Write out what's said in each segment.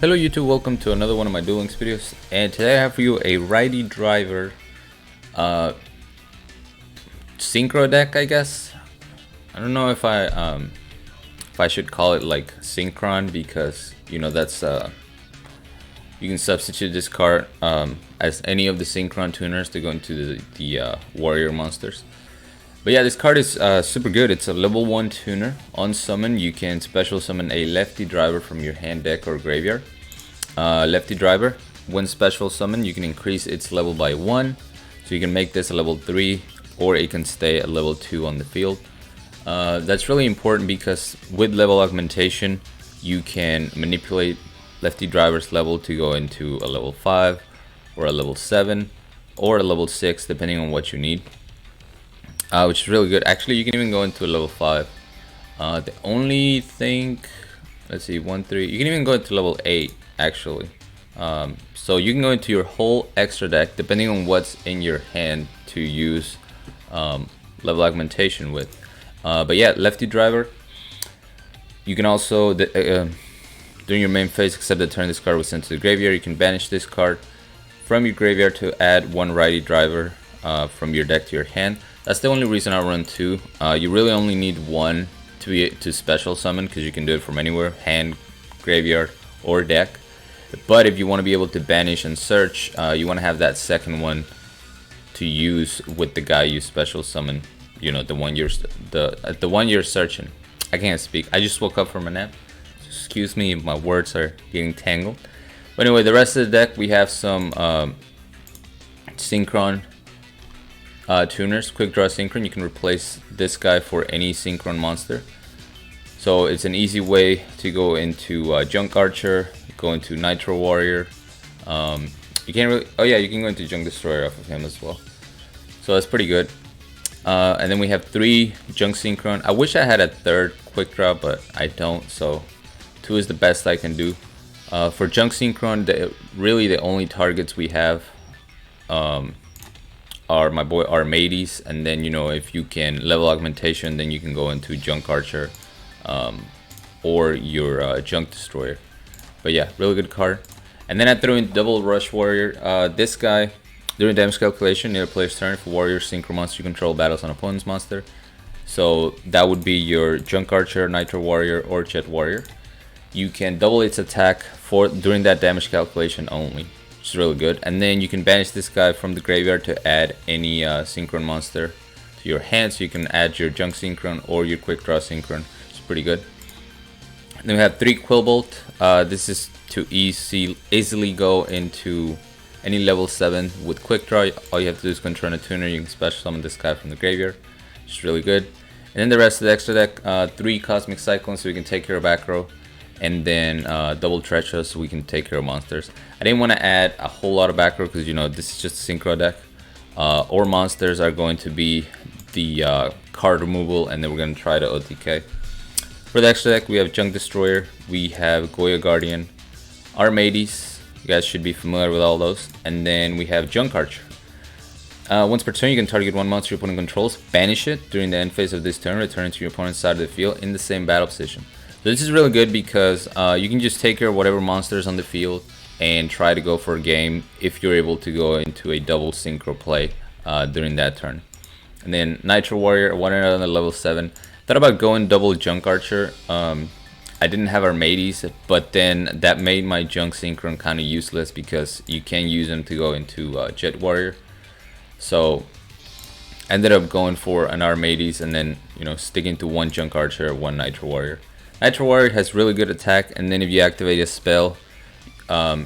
Hello YouTube, welcome to another one of my Duel Links videos, and today I have for you a Righty driver synchro deck, I guess. I don't know if I should call it like Synchron, because you know that's you can substitute this card as any of the Synchron tuners to go into the warrior monsters. But yeah, this card is super good. It's a level 1 tuner. On summon, you can special summon a lefty driver from your hand, deck, or graveyard. Lefty driver, when special summon, you can increase its level by 1. So you can make this a level 3, or it can stay at level 2 on the field. That's really important because with level augmentation, you can manipulate lefty driver's level to go into a level 5, or a level 7, or a level 6, depending on what you need. Which is really good. Actually, you can even go into a level 5. The only thing, let's see, 1, 3, you can even go into level 8 actually. So you can go into your whole extra deck depending on what's in your hand to use level augmentation with. But yeah, lefty driver, you can also during your main phase, except the turn this card was sent to the graveyard, you can banish this card from your graveyard to add one righty driver from your deck to your hand. That's the only reason I run 2. You really only need 1 to special summon, because you can do it from anywhere, hand, graveyard, or deck. But if you want to be able to banish and search, you want to have that second one to use with the guy you special summon. You know, the one you're searching. I can't speak. I just woke up from a nap. Excuse me if my words are getting tangled. But anyway, the rest of the deck, we have some Synchron tuners. Quick draw Synchron. You can replace this guy for any Synchron monster. So it's an easy way to go into Junk Archer, go into Nitro Warrior. You can't really, oh yeah, you can go into Junk Destroyer off of him as well. So that's pretty good. And then we have 3 Junk Synchron. I wish I had a 3rd quick draw, but I don't. So 2 is the best I can do. For Junk Synchron, really the only targets we have are my boy Armades, and then you know, if you can level augmentation, then you can go into Junk Archer or your Junk Destroyer. But yeah, really good card. And then I threw in Double Rush Warrior. This guy, during damage calculation near a player's turn, if a warrior synchro monster you control battles an opponent's monster, so that would be your Junk Archer, Nitro Warrior, or Jet Warrior. You can double its attack during that damage calculation only, which is really good. And then you can banish this guy from the graveyard to add any Synchron monster to your hand. So you can add your Junk Synchron or your Quick Draw Synchron. It's pretty good. And then we have 3 Quillbolt. This is to easily go into any level 7 with Quick Draw. All you have to do is control a tuner. You can special summon this guy from the graveyard. It's really good. And then the rest of the extra deck, 3 Cosmic Cyclones so we can take care of back row. And then double Treacherous so we can take care of monsters. I didn't want to add a whole lot of back row because, you know, this is just a synchro deck. Or monsters are going to be the card removal, and then we're going to try to OTK. For the extra deck, we have Junk Destroyer, we have Goya Guardian, Armades, you guys should be familiar with all those, and then we have Junk Archer. Once per turn, you can target one monster your opponent controls, banish it during the end phase of this turn, return it to your opponent's side of the field in the same battle position. So this is really good because you can just take care of whatever monsters on the field and try to go for a game if you're able to go into a double synchro play during that turn. And then Nitro Warrior, one another level 7. Thought about going double Junk Archer. I didn't have Armades, but then that made my Junk Synchron kind of useless because you can use them to go into Jet Warrior. So ended up going for an Armades and then, you know, sticking to 1 Junk Archer, 1 Nitro Warrior. Nitro Warrior has really good attack, and then if you activate a spell,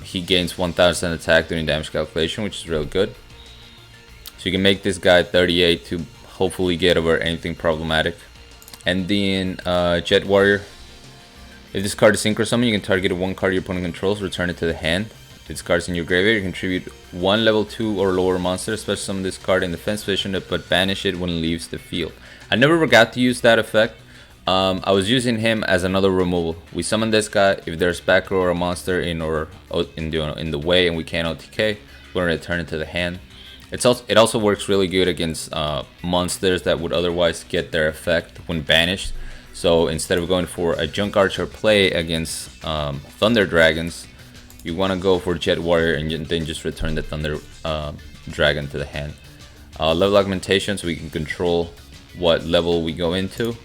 he gains 1000 attack during damage calculation, which is really good. So you can make this guy 38 to hopefully get over anything problematic. And then Jet Warrior, if this card is synchro summon, you can target 1 card your opponent controls, return it to the hand. If this card is in your graveyard, you contribute 1 level 2 or lower monster, special summon this card in defense position, but banish it when it leaves the field. I never forgot to use that effect. I was using him as another removal. We summon this guy. If there's back row or a monster in the way and we can't OTK, we're gonna return it to the hand. It also works really good against monsters that would otherwise get their effect when banished. So instead of going for a Junk Archer play against Thunder Dragons, you want to go for Jet Warrior and then just return the Thunder Dragon to the hand. Level augmentation, so we can control what level we go into,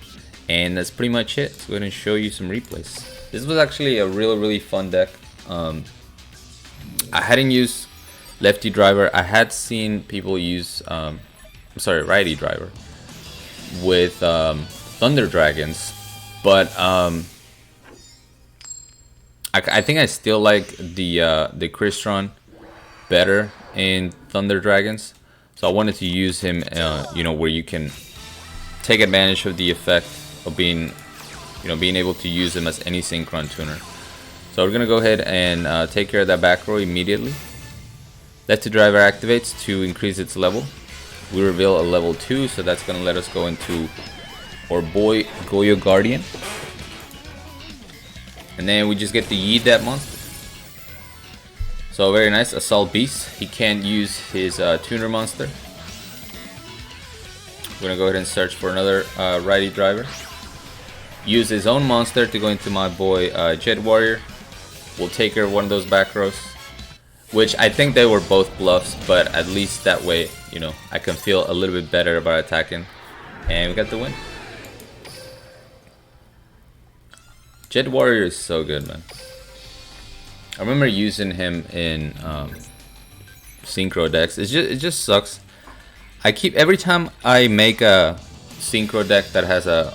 and that's pretty much it. Let's go ahead and show you some replays. This was actually a really fun deck. I hadn't used Lefty Driver. I had seen people use Righty Driver with Thunder Dragons, but I think I still like the Crystron better in Thunder Dragons. So I wanted to use him, you know, where you can take advantage of the effect of being able to use him as any Synchron tuner. So we're gonna go ahead and take care of that back row immediately. Lefty Driver activates to increase its level. We reveal a level 2, so that's gonna let us go into our boy Goyo Guardian. And then we just get to yeet that monster. So very nice, Assault Beast. He can't use his tuner monster. We're gonna go ahead and search for another Righty Driver. Use his own monster to go into my boy Jet Warrior. We'll take care of one of those back rows, which I think they were both bluffs, but at least that way, you know, I can feel a little bit better about attacking. And we got the win. Jet Warrior is so good, man. I remember using him in Synchro decks. It just sucks. Every time I make a Synchro deck that has a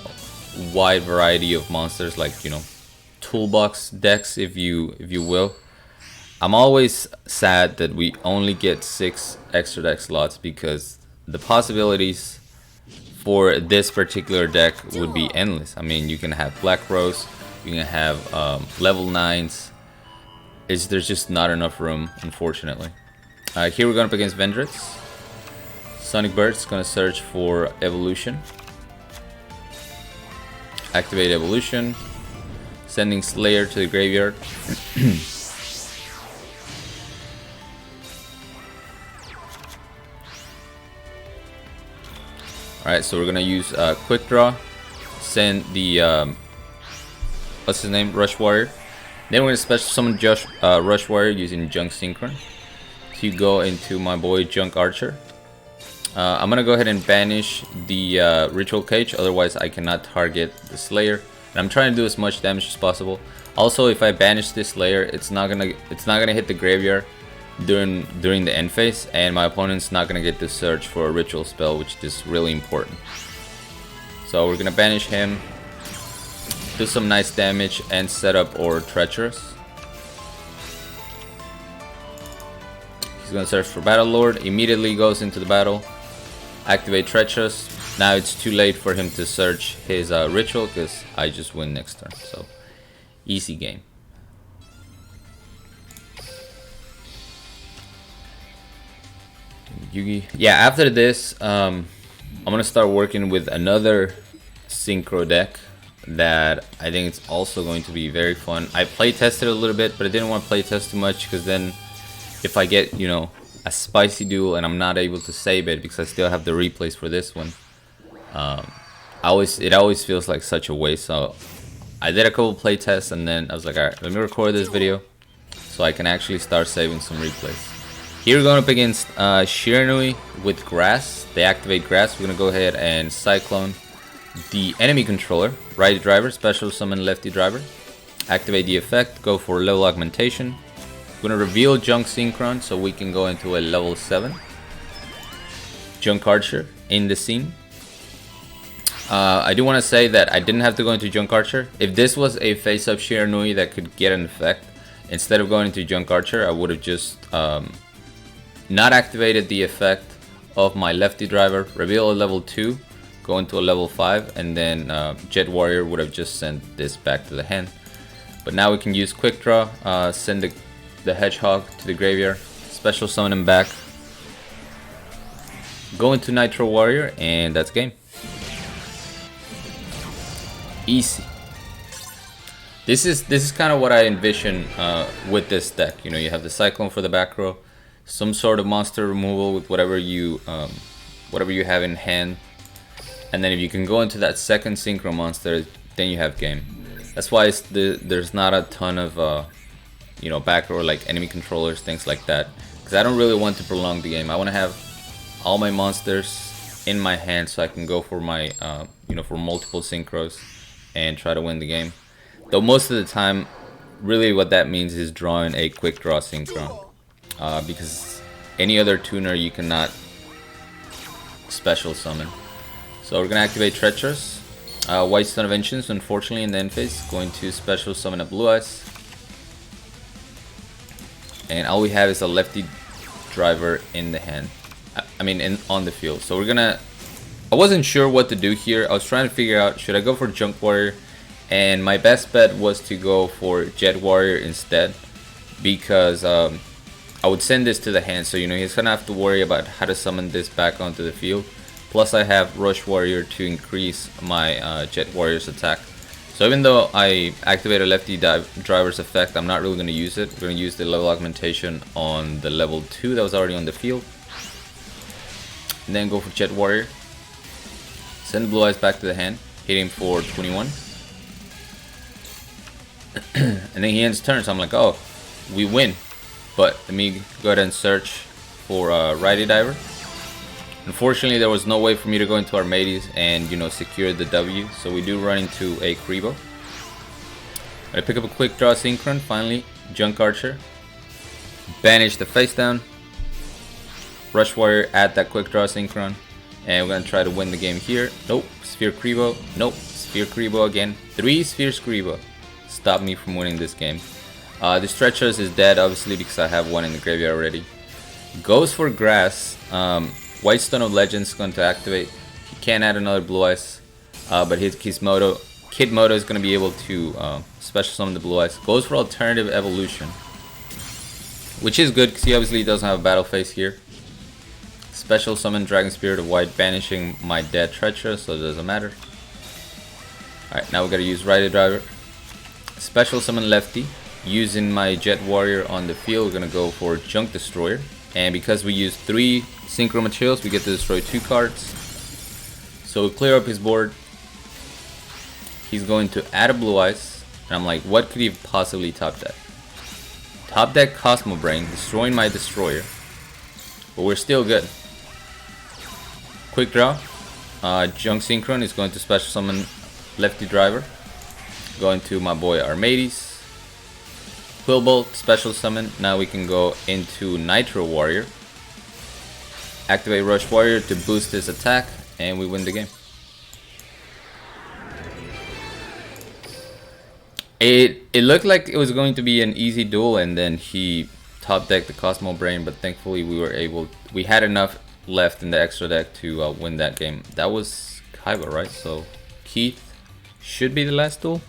wide variety of monsters, like, you know, toolbox decks, if you will, I'm always sad that we only get 6 extra deck slots, because the possibilities for this particular deck would be endless. I mean, you can have Black Rose, you can have level 9s. There's just not enough room, unfortunately. Here we're going up against Vendrix. Sonic Bird's going to search for Evolution. Activate Evolution. Sending Slayer to the graveyard. Alright, so we're going to use Quick Draw. Send the, what's his name? Rush Warrior. Then we're going to special summon Rush Warrior using Junk Synchron to go into my boy Junk Archer. I'm going to go ahead and banish the Ritual Cage, otherwise I cannot target the Slayer. And I'm trying to do as much damage as possible. Also, if I banish this Slayer, it's not gonna hit the graveyard during the end phase, and my opponent's not gonna get to search for a ritual spell, which is really important. So we're gonna banish him, do some nice damage, and set up our Treacherous. He's gonna search for Battle Lord, immediately goes into the battle, activate Treacherous. Now it's too late for him to search his ritual, because I just win next turn. So easy game. Yugi. Yeah, after this, I'm gonna start working with another Synchro deck that I think it's also going to be very fun. I play tested a little bit, but I didn't want to play test too much, because then if I get, you know, a spicy duel and I'm not able to save it because I still have the replays for this one, it always feels like such a waste. So I did a couple play tests, and then I was like, alright, let me record this video so I can actually start saving some replays. Here we're going up against Shiranui with Grass. They activate Grass. We're going to go ahead and Cyclone the enemy controller. Righty Driver, special summon Lefty Driver. Activate the effect, go for level augmentation. We're going to reveal Junk Synchron so we can go into a level 7. Junk Archer in the scene. I do want to say that I didn't have to go into Junk Archer. If this was a face-up Shiranui that could get an effect, instead of going into Junk Archer, I would have just not activated the effect of my Lefty Driver, reveal a level 2, go into a level 5, and then Jet Warrior would have just sent this back to the hand. But now we can use Quick Draw, send the Hedgehog to the graveyard, special summon him back, go into Nitro Warrior, and that's game. Easy. This is kind of what I envision with this deck. You know, you have the Cyclone for the back row, some sort of monster removal with whatever you have in hand, and then if you can go into that second Synchro monster, then you have game. That's why there's not a ton of you know, back row like enemy controllers, things like that. Because I don't really want to prolong the game. I want to have all my monsters in my hand so I can go for my, you know, for multiple synchros and try to win the game. Though most of the time, really what that means is drawing a quick draw synchron. Because any other tuner you cannot special summon. So we're going to activate Treacherous. White Stone of Ancients, unfortunately in the end phase, going to special summon a Blue Eyes. And all we have is a lefty driver in the hand. I mean, on the field. So we're gonna... I wasn't sure what to do here. I was trying to figure out, should I go for Junk Warrior? And my best bet was to go for Jet Warrior instead. Because I would send this to the hand. So, you know, he's gonna have to worry about how to summon this back onto the field. Plus I have Rush Warrior to increase my Jet Warrior's attack. So even though I activated Lefty Driver's effect, I'm not really going to use it. We're going to use the level augmentation on the level 2 that was already on the field. And then go for Jet Warrior. Send the Blue Eyes back to the hand, hitting for 21. And then he ends turn, so I'm like, oh, we win. But let me go ahead and search for Righty Diver. Unfortunately, there was no way for me to go into Armades and, you know, secure the W, so we do run into a Kribo. I pick up a quick draw Synchron, finally, Junk Archer. Banish the face down. Rush Warrior, add that quick draw Synchron. And we're gonna try to win the game here. Nope, Sphere Kribo. Nope, Sphere Kribo again. 3 Spheres Kribo. Stop me from winning this game. This Treacherous is dead, obviously, because I have one in the graveyard already. Goes for Grass. White Stone of Legends is going to activate. He can't add another Blue Eyes, but his Kid Moto is going to be able to special summon the Blue Eyes. Goes for Alternative Evolution, which is good because he obviously doesn't have a battle phase here. Special summon Dragon Spirit of White, banishing my dead Treacherous, so it doesn't matter. Alright, now we got to use Righty Driver. Special summon Lefty. Using my Jet Warrior on the field, we're going to go for Junk Destroyer. And because we use 3 Synchro materials, we get to destroy 2 cards. So we clear up his board. He's going to add a Blue Eyes. And I'm like, what could he possibly top deck? Top deck Cosmo Brain, destroying my Destroyer. But we're still good. Quick draw. Junk Synchron is going to special summon Lefty Driver. Going to my boy Armades. Quillbolt, special summon. Now we can go into Nitro Warrior. Activate Rush Warrior to boost his attack, and we win the game. It looked like it was going to be an easy duel, and then he top decked the Cosmo Brain, but thankfully we had enough left in the extra deck to win that game. That was Kaiba, right? So Keith should be the last duel.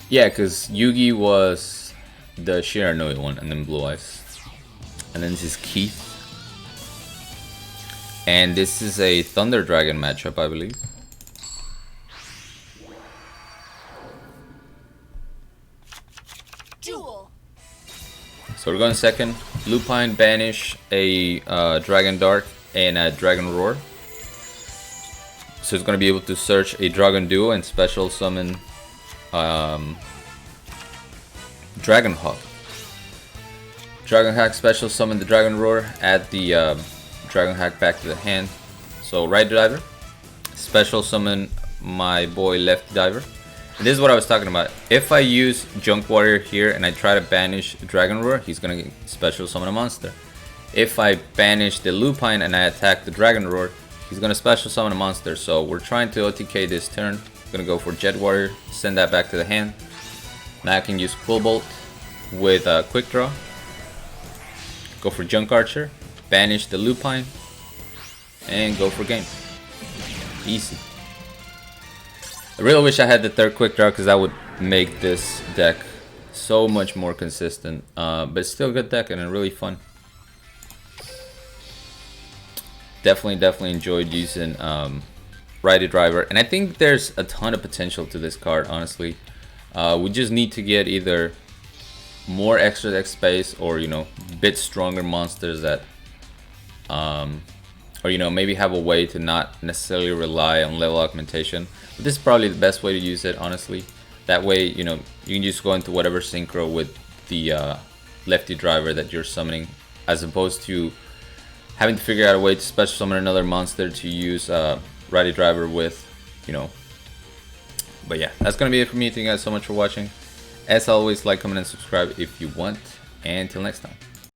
Yeah, because Yugi was the Shiranui one, and then Blue Eyes. And then this is Keith. And this is a Thunder Dragon matchup, I believe. Duel. So we're going second. Lupine, banish a Dragon Dart and a Dragon Roar. So it's going to be able to search a Dragon Duo and special summon Dragon Hawk. Dragon Hack special summon the Dragon Roar, add the Dragon Hack back to the hand. So Right Diver, special summon my boy Left Diver. And this is what I was talking about. If I use Junk Warrior here and I try to banish Dragon Roar, he's gonna special summon a monster. If I banish the Lupine and I attack the Dragon Roar, he's gonna special summon a monster. So we're trying to OTK this turn. Gonna go for Jet Warrior, send that back to the hand. Now I can use Quillbolt with a quick draw. Go for Junk Archer, banish the Lupine, and go for game. Easy. I really wish I had the third quick draw because that would make this deck so much more consistent. But it's still a good deck and really fun. Definitely enjoyed using Righty Driver, and I think there's a ton of potential to this card, honestly. We just need to get either more extra deck space or, you know, a bit stronger monsters that or, you know, maybe have a way to not necessarily rely on level augmentation. But this is probably the best way to use it, honestly. That way, you know, you can just go into whatever synchro with the lefty driver that you're summoning, as opposed to having to figure out a way to special summon another monster to use righty driver with, you know. But yeah, that's gonna be it for me. Thank you guys so much for watching. As always, like, comment, and subscribe if you want. And until next time.